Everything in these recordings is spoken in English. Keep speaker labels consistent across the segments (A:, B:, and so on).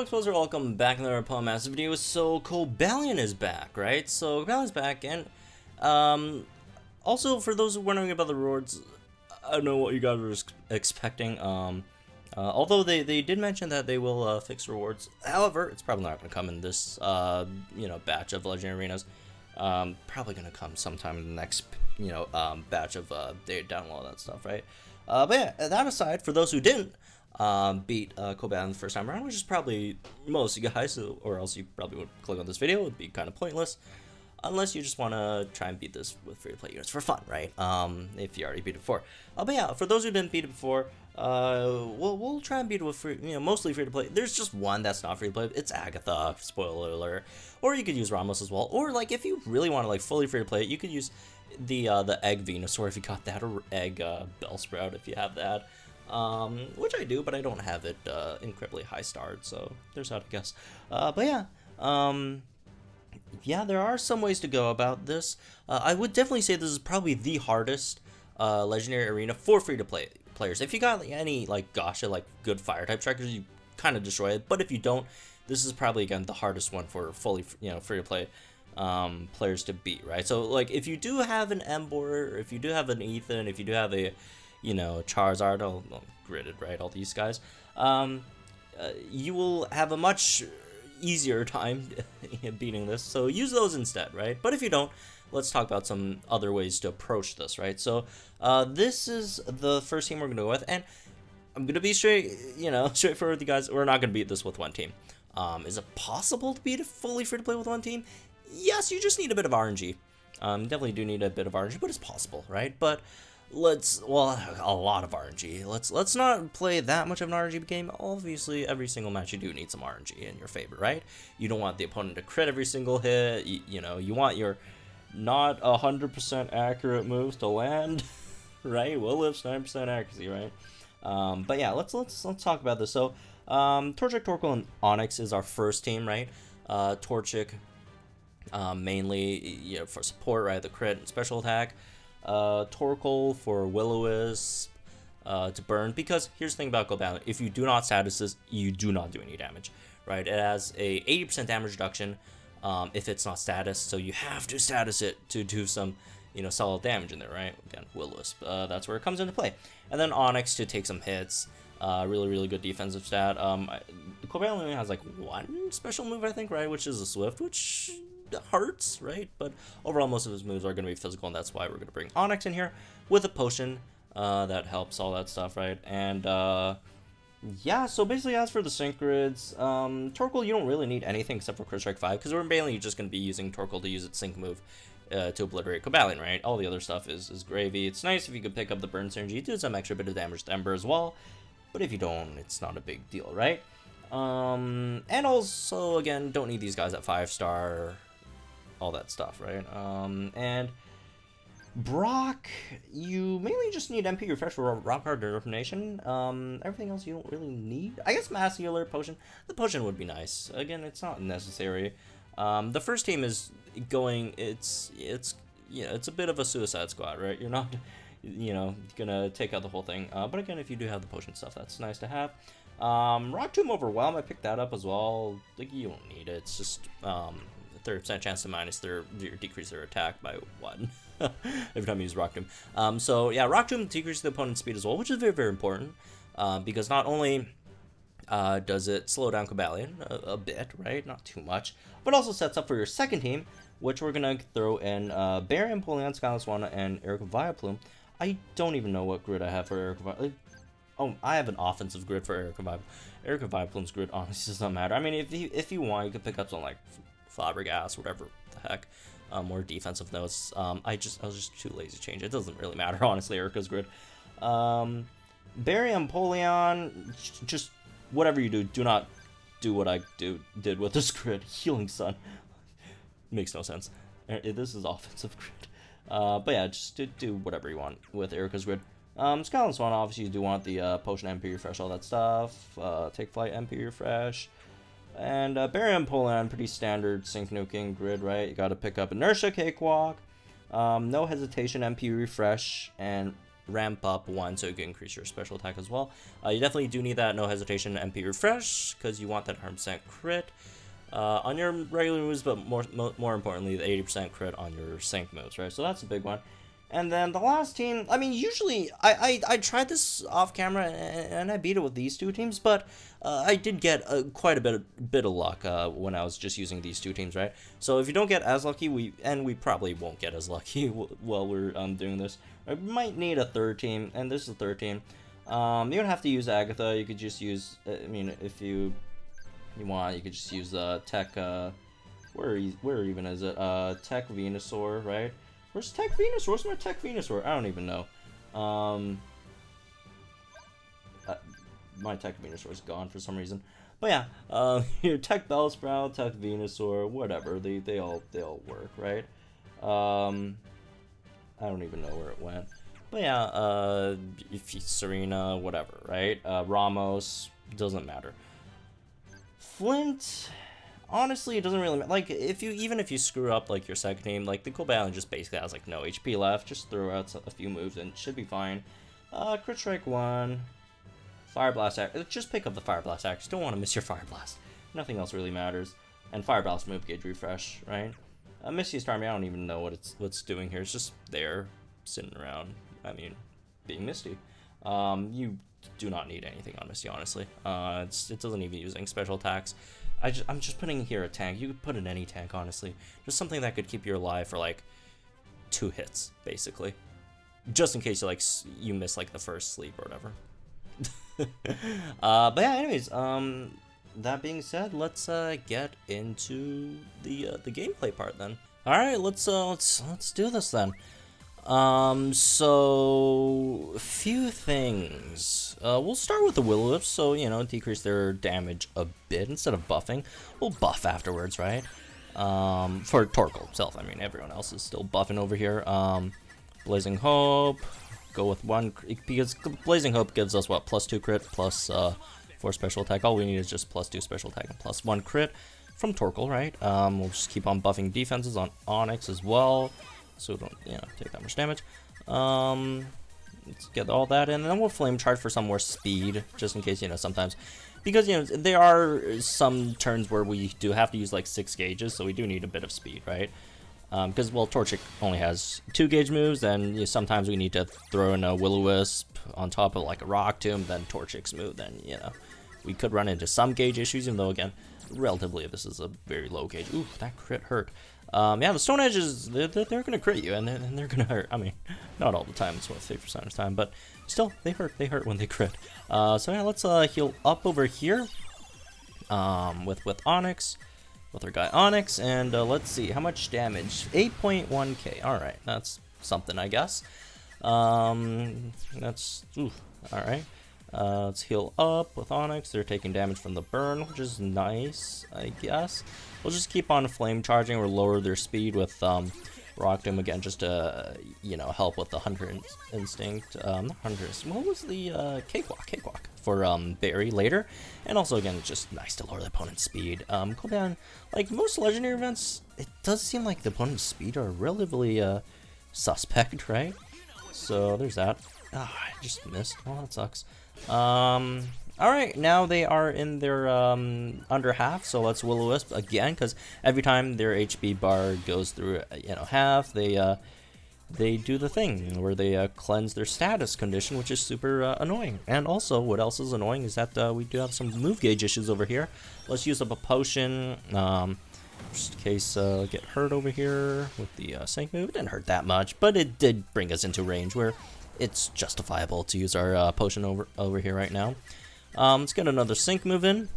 A: Folks, welcome back to another Paul Massive video. So Cobalion is back, right? So Cobalion's back, and also for those wondering about the rewards, I don't know what you guys were expecting. Although they did mention that they will fix rewards. However, it's probably not going to come in this batch of Legendary Arenas. Probably going to come sometime in the next batch of data download, all that stuff, right? But yeah, that aside, for those who didn't beat Cobalion the first time around, which is probably most of you guys, or else you probably would click on this video. It would be kind of pointless unless you just want to try and beat this with free-to-play units for fun, right? If you already beat it before. But yeah, for those who didn't beat it before, we'll try and beat it with mostly free-to-play. There's just one that's not free-to-play. It's Agatha, spoiler alert. Or you could use Ramos as well. Or like if you really want to like fully free-to-play it, you could use the Egg Venusaur if you got that, or Egg Bellsprout if you have that. Which I do, but I don't have it incredibly high starred, so there's that, I guess. But yeah, there are some ways to go about this. I would definitely say this is probably the hardest Legendary Arena for free-to-play players. If you got any like Gosha, like good fire type strikers, you kind of destroy it. But if you don't, this is probably again the hardest one for fully free-to-play players to beat, right? So like if you do have an Ember, if you do have an Ethan, if you do have a Charizard, all gridded, right? All these guys, you will have a much easier time beating this. So use those instead, right? But if you don't, let's talk about some other ways to approach this, right? So this is the first team we're gonna go with, and I'm gonna be straightforward with you guys. We're not gonna beat this with one team. Is it possible to beat it fully free to play with one team? Yes, you just need a bit of RNG. Definitely do need a bit of RNG, but it's possible, right? But a lot of RNG. Let's not play that much of an RNG game. Obviously, every single match you do need some RNG in your favor, right? You don't want the opponent to crit every single hit. You want your not 100% accurate moves to land, right? Will lift 9% accuracy, right? But yeah, let's talk about this. So, Torchic, Torkoal, and Onyx is our first team, right? Torchic, mainly for support, right? The crit and special attack. Torkoal for Will-O-Wisp to burn, because here's the thing about Cobalion: if you do not status this, you do not do any damage, right? It has a 80% damage reduction if it's not status, so you have to status it to do some solid damage in there, right? Again, Will-O-Wisp, that's where it comes into play. And then Onyx to take some hits, really good defensive stat. Cobalion only has like one special move, I think, right, which is a Swift, which hurts, right? But overall, most of his moves are going to be physical, and that's why we're going to bring Onyx in here with a potion that helps all that stuff, right? And yeah, so basically, as for the sync grids, Torkoal, you don't really need anything except for Crit Strike 5, because we're mainly just going to be using Torkoal to use its sync move to obliterate Cobalion, right? All the other stuff is gravy. It's nice if you could pick up the burn synergy, do some extra bit of damage to Ember as well, but if you don't, it's not a big deal, right? And also, again, don't need these guys at 5-star, all that stuff, right? And Brock, you mainly just need MP Refresh for Rock Hard Determination. Everything else you don't really need. I guess Mass Healer, Potion. The Potion would be nice. Again, it's not necessary. The first team is going, it's a bit of a suicide squad, right? You're not, gonna take out the whole thing. But again, if you do have the Potion stuff, that's nice to have. Rock Tomb Overwhelm, I picked that up as well. Like, you don't need it. It's just 30% chance to minus decrease their attack by 1 every time you use Rock Tomb. So yeah, Rock Tomb decreases the opponent's speed as well, which is very, very important, because not only does it slow down Cobalion a bit, right? Not too much, but also sets up for your second team, which we're gonna throw in Barry, Empoleon, Skyless One, and Erica Vileplume. I don't even know what grid I have for Erica Vileplume. Oh, I have an offensive grid for Erica Vileplume. Erica Vileplume's grid honestly does not matter. I mean, if you want, you could pick up something like Flabbergas, whatever the heck, more defensive notes. I was just too lazy to change. It doesn't really matter, honestly. Erica's grid. Barry, Empoleon, just whatever you do, do not do what I did with this grid. Healing Sun makes no sense. This is offensive grid. But yeah, just do whatever you want with Erica's grid. Skyless One, obviously you do want the Potion, MP Refresh, all that stuff. Take Flight, MP Refresh. And Barry and Empoleon, pretty standard sync nuking grid, right? You gotta pick up Inertia, Cakewalk, no hesitation, MP Refresh, and ramp up 1 so you can increase your special attack as well. You definitely do need that no hesitation MP refresh because you want that 100% crit on your regular moves, but more importantly, the 80% crit on your sync moves, right? So that's a big one. And then the last team, I mean, usually I tried this off camera and I beat it with these two teams, but I did get quite a bit of luck when I was just using these two teams, right? So if you don't get as lucky, we probably won't get as lucky while we're doing this. I might need a third team, and this is the third team. You don't have to use Agatha. You could just use, I mean, if you want, you could just use Tech. Where even is it? Tech Venusaur, right? Where's Tech Venusaur? Where's my Tech Venusaur? I don't even know. My Tech Venusaur is gone for some reason. But yeah, your Tech Bellsprout, Tech Venusaur, whatever. They all work, right? I don't even know where it went. But yeah, if you, Serena, whatever, right? Ramos, doesn't matter. Flint, honestly, it doesn't really matter. Like, even if you screw up like your second team, like the Cobalion just basically has like no HP left. Just throw out a few moves and it should be fine. Crit Strike 1, Fire Blast Axe. Just pick up the Fire Blast Axe. You don't want to miss your Fire Blast. Nothing else really matters. And Fire Blast move gauge refresh, right? Misty Starmie, I don't even know what's doing here. It's just there, sitting around. I mean, being Misty. You do not need anything on Misty, honestly. It doesn't even using special attacks. I'm just putting here a tank. You could put in any tank, honestly. Just something that could keep you alive for like 2 hits, basically. Just in case you miss like the first sleep or whatever. But yeah, anyways, that being said, let's get into the gameplay part then. All right, let's do this then. So a few things. We'll start with the Will-O-Wisps, so decrease their damage a bit instead of buffing. We'll buff afterwards, right? For Torkoal himself. I mean, everyone else is still buffing over here. Blazing Hope. Go with 1 because Blazing Hope gives us what, +2 crit plus 4 special attack. All we need is just +2 special attack and +1 crit from Torkoal, right? We'll just keep on buffing defenses on Onyx as well, so we don't take that much damage. Let's get all that in, and then we'll flame charge for some more speed, just in case sometimes, because there are some turns where we do have to use like 6 gauges, so we do need a bit of speed, right? Because well, Torchic only has 2 gauge moves, and sometimes we need to throw in a Will-O-Wisp on top of like a Rock Tomb, then Torchic's move, then we could run into some gauge issues, even though again, relatively this is a very low gauge. Ooh, that crit hurt. Yeah, the Stone Edges, they're gonna crit you, and they're gonna hurt. I mean, not all the time, it's what, 50% of the time, but still, they hurt when they crit. So yeah, let's heal up over here with Onyx. With our guy Onyx, and let's see, how much damage? 8.1k, alright, that's something, I guess. That's, oof, alright. Let's heal up with Onyx. They're taking damage from the burn, which is nice, I guess. We'll just keep on flame charging or lower their speed with Rock Doom again, just to, help with the Hunter Instinct. Not Hunter Instinct, what was the Cakewalk for Barry later. And also, again, it's just nice to lower the opponent's speed. Cobalion, like most legendary events, it does seem like the opponent's speed are relatively suspect, right? So there's that. Ah, I just missed. Well, that sucks. Alright, now they are in their under half, so let's Will-O-Wisp again, because every time their HP bar goes through half, they do the thing where they cleanse their status condition, which is super annoying. And also, what else is annoying is that we do have some move gauge issues over here. Let's use up a potion, just in case get hurt over here with the sync move. It didn't hurt that much, but it did bring us into range where it's justifiable to use our potion over here right now. Let's get another sync move in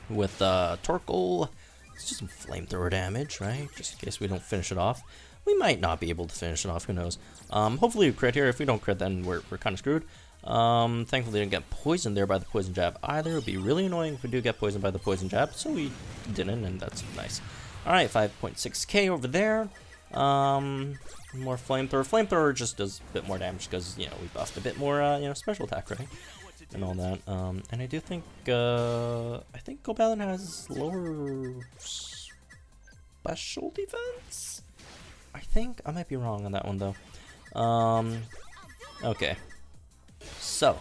A: with Torkoal. Let's do some flamethrower damage, right? Just in case we don't finish it off. We might not be able to finish it off, who knows. Hopefully we crit here. If we don't crit, then we're kind of screwed. Thankfully we didn't get poisoned there by the poison jab either. It would be really annoying if we do get poisoned by the poison jab, so we didn't, and that's nice. Alright, 5.6k over there. More flamethrower. Flamethrower just does a bit more damage because, we buffed a bit more, special attack, right? And all that. And I do think, I think Cobalion has lower special defense? I think I might be wrong on that one though. Okay. So,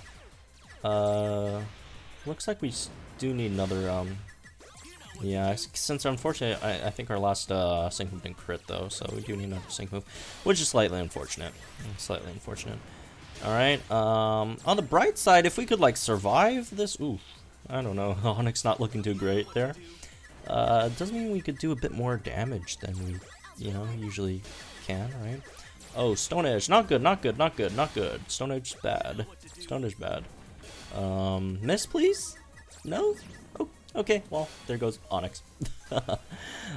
A: looks like we do need another, yeah, since unfortunately, I think our last sync move didn't crit though, so we do need another sync move, which is slightly unfortunate. Slightly unfortunate. Alright, on the bright side, if we could, like, survive this, ooh, I don't know, Onyx not looking too great there. Doesn't mean we could do a bit more damage than we, you know, usually can, right? Oh, Stone Edge, not good, not good, not good, not good. Stone Edge bad. Stone Edge bad. Miss, please? No? Oh, okay, well, there goes Onyx.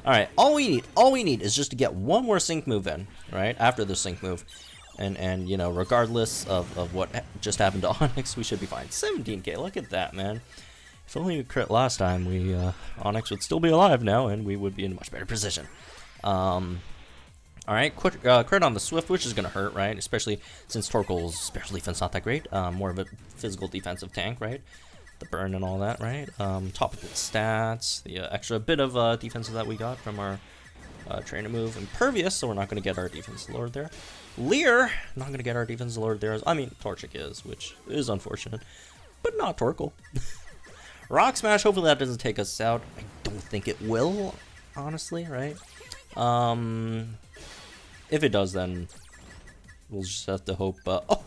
A: Alright, all we need is just to get one more sync move in, right? After the sync move. And you know, regardless of what just happened to Onyx, we should be fine. 17k, look at that, man. If only we crit last time, Onyx would still be alive now, and we would be in a much better position. Alright, crit on the Swift, which is going to hurt, right? Especially since Torkoal's special defense not that great. More of a physical defensive tank, right? The burn and all that, right? Topical stats, the extra bit of defensive that we got from our trainer move. Impervious, so we're not going to get our defense lowered there. Leer, not going to get our defense lowered there. I mean, Torchic is, which is unfortunate, but not Torkoal. Rock Smash, hopefully that doesn't take us out. I don't think it will, honestly, right? If it does, then we'll just have to hope. Oh,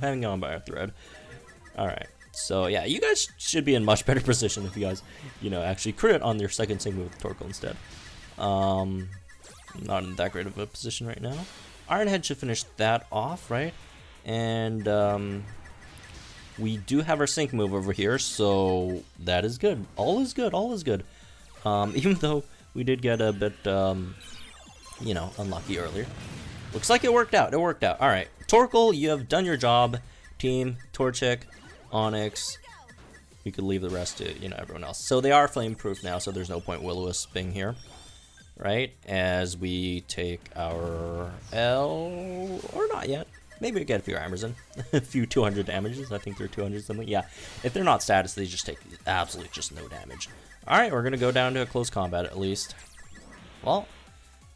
A: hanging on by a thread. Alright, so yeah, you guys should be in much better position if you guys, you know, actually crit on your second sync move with Torkoal instead. Not in that great of a position right now. Ironhead should finish that off, right? And we do have our sync move over here, so that is good. All is good, all is good. Even though we did get a bit, you know, unlucky earlier. Looks like it worked out, it worked out. Alright, Torkoal, you have done your job. Team, Torchic, Onyx. We could leave the rest to, you know, everyone else. So they are flame proof now, so there's no point Will-O-Wisp being here. Right, as we take our L, or not yet. Maybe we get a few hammers in, a few 200 damages. I think they're 200 something. Yeah, if they're not status, they just take absolutely just no damage. All right, we're gonna go down to a close combat at least. Well,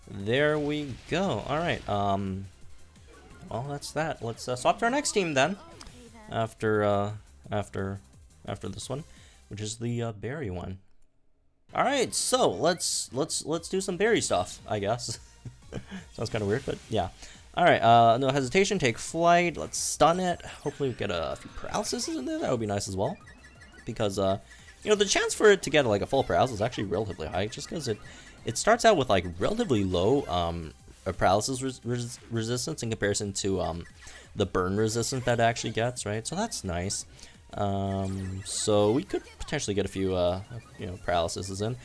A: there we go. All right, well that's that. Let's swap to our next team then. After this one, which is the berry one. Alright, so let's do some berry stuff, I guess. Sounds kind of weird, but yeah. Alright, no hesitation, take flight, let's stun it. Hopefully we get a few paralysis in there, that would be nice as well. Because, you know, the chance for it to get like a full paralysis is actually relatively high, just because it starts out with like relatively low paralysis resistance in comparison to the burn resistance that it actually gets, right? So that's nice. So we could potentially get a few, you know, paralyses in.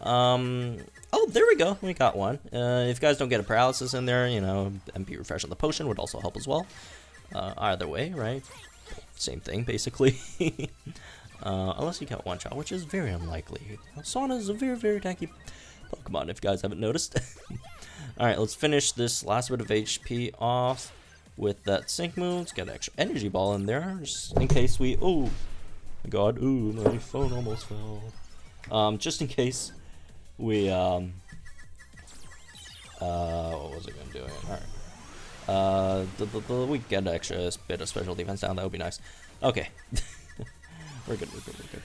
A: Oh, there we go. We got one. If you guys don't get a paralysis in there, you know, MP refresh on the potion would also help as well. Either way, right? Same thing, basically. Unless you get one shot, which is very unlikely. Sauna is a very, very tanky Pokemon, if you guys haven't noticed. Alright, let's finish this last bit of HP off with that sync move. Let's get an extra energy ball in there, just in case we, oh my god, ooh, my phone almost fell. Just in case we, what was it gonna do? Alright. We get an extra bit of special defense down, that would be nice. Okay. We're good, we're good, we're good.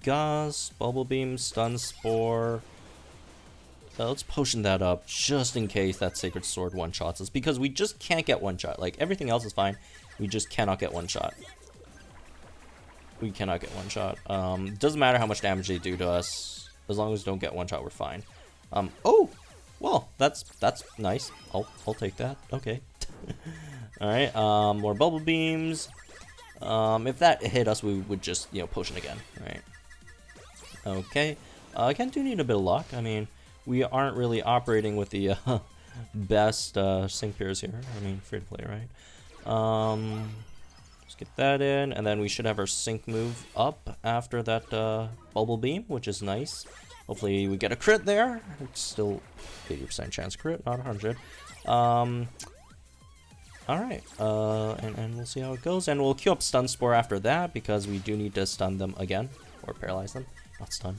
A: Gauss, Bubble Beam, Stun Spore. Let's potion that up just in case that Sacred Sword one-shots us, because we just can't get one shot. Like, everything else is fine. We just cannot get one shot. We cannot get one shot. Doesn't matter how much damage they do to us. As long as we don't get one shot, we're fine. Oh! Well, that's nice. I'll take that. Okay. Alright, more Bubble Beams. If that hit us, we would just, you know, potion again. Right. Okay. Again, do need a bit of luck. I mean, we aren't really operating with the best sync pairs here. I mean, free to play, right? Let's get that in, and then we should have our sync move up after that Bubble Beam, which is nice. Hopefully we get a crit there. It's still 80% chance crit, not 100. Alright, and we'll see how it goes, and we'll queue up Stun Spore after that, because we do need to stun them again, or paralyze them, not stun.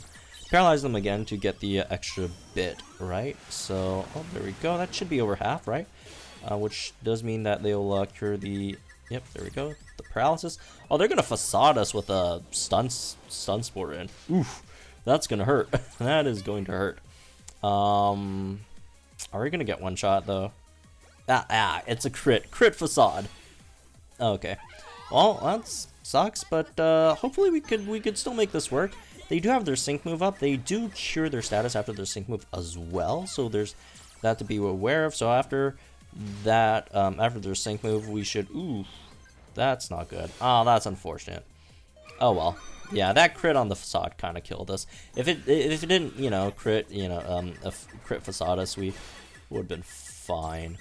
A: Paralyze them again to get the extra bit, right? So, oh, there we go. That should be over half, right? which does mean that they'll cure the. Yep, there we go. The paralysis. Oh, they're gonna facade us with a stun spore in. Oof, that's gonna hurt. That is going to hurt. Are we gonna get one shot though? It's a crit facade. Okay, well that sucks, but hopefully we could still make this work. They do have their sync move up. They do cure their status after their sync move as well, so there's that to be aware of. So after that, after their sync move, we should. Ooh, that's not good. Oh, that's unfortunate. Oh well. Yeah, that crit on the facade kind of killed us. If it didn't, crit, crit facade us, we would have been fine.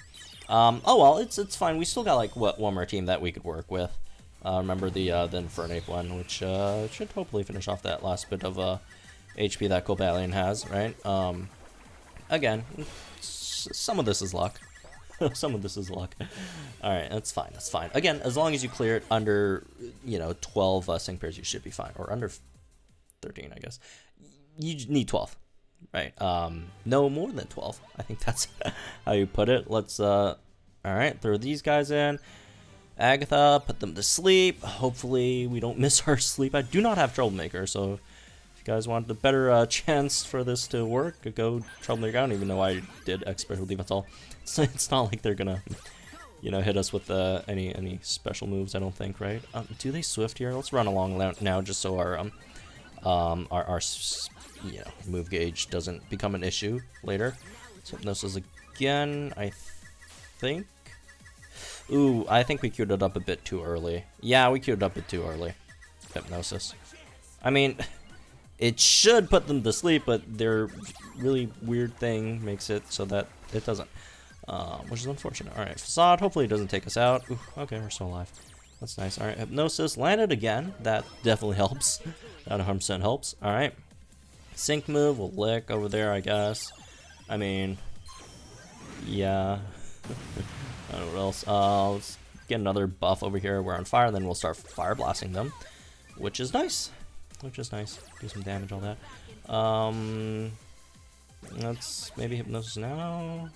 A: Oh well, it's fine. We still got like one more team that we could work with. Remember the Infernape one, which should hopefully finish off that last bit of HP that Cobalion has, right? Again, some of this is luck. Some of this is luck. All right, that's fine. That's fine. Again, as long as you clear it under, 12 sync pairs, you should be fine. Or under 13, I guess. You need 12, right? No more than 12. I think that's how you put it. Let's, all right, throw these guys in. Agatha, put them to sleep. Hopefully we don't miss our sleep. I do not have Troublemaker, so if you guys want a better chance for this to work, go Troublemaker. I don't even know why I did Expert Defense all. So it's not like they're gonna, hit us with any special moves. I don't think, right? Do they Swift here? Let's run along now, just so our move gauge doesn't become an issue later. So Hypnosis again, I think. Ooh, I think we queued it up a bit too early. Yeah, we queued it up a bit too early. Hypnosis. I mean, it should put them to sleep, but their really weird thing makes it so that it doesn't. Which is unfortunate. Alright, Facade, hopefully it doesn't take us out. Ooh, okay, we're still alive. That's nice. Alright, Hypnosis, landed again. That definitely helps. That 100% helps. Alright. Sync move, we'll lick over there, I guess. I mean, yeah. I don't know what else. Let's get another buff over here. We're on fire, and then we'll start fire blasting them. Which is nice. Which is nice. Do some damage, all that. Let's maybe Hypnosis now.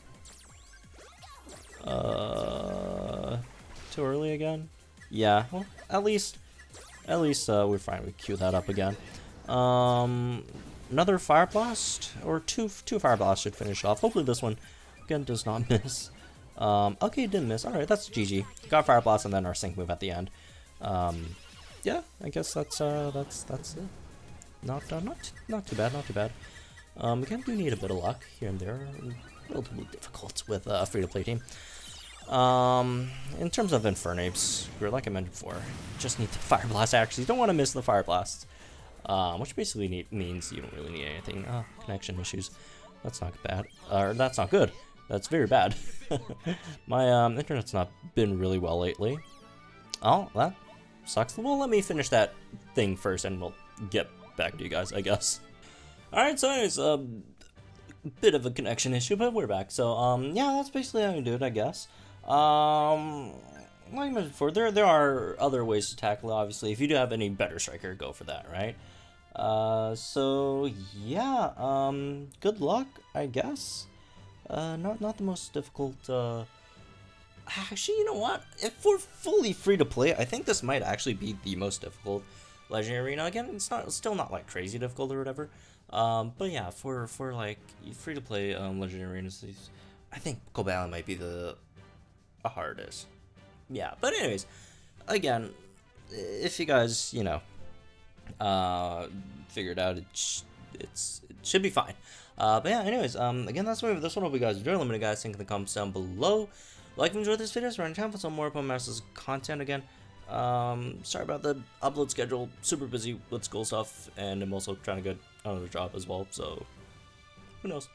A: Too early again? Yeah, well, at least we're fine. We queue that up again. Another Fire Blast, or two Fire Blasts should finish off. Hopefully this one, again, does not miss. Okay, it didn't miss. Alright, that's GG. Got Fire Blast and then our sync move at the end. Yeah, I guess that's it. Not too bad, not too bad. Again, do need a bit of luck here and there. Relatively difficult with a free-to-play team. In terms of Infernapes, like I mentioned before, just need the Fire Blast actually. You don't want to miss the Fire Blasts. Which basically means you don't really need anything. Connection issues. That's not bad. Or that's not good. That's very bad. My internet's not been really well lately. Oh, that sucks. Well, let me finish that thing first and we'll get back to you guys, I guess. Alright, so anyways, bit of a connection issue, but we're back. So, yeah, that's basically how you do it, I guess. Like I mentioned before, there are other ways to tackle it, obviously. If you do have any better striker, go for that, right? So, yeah, good luck, I guess. Not the most difficult, actually, you know what? If we're fully free to play, I think this might actually be the most difficult Legendary Arena. Again, it's still not like crazy difficult or whatever. But yeah, for like free to play Legendary Arenas, I think Cobalion might be the hardest. Yeah, but anyways, again, if you guys figured out, it should be fine. But yeah, anyways, again, that's what this one. Hope you guys enjoyed. Let me know, guys, think in the comments down below. Like and enjoy this video. So, channel for some more Pokemon Masters content. Again, sorry about the upload schedule. Super busy with school stuff, and I'm also trying to get another job as well. So, who knows?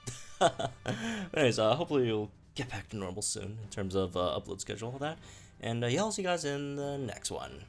A: Anyways, hopefully you'll get back to normal soon in terms of upload schedule, all that. And yeah, I'll see you guys in the next one.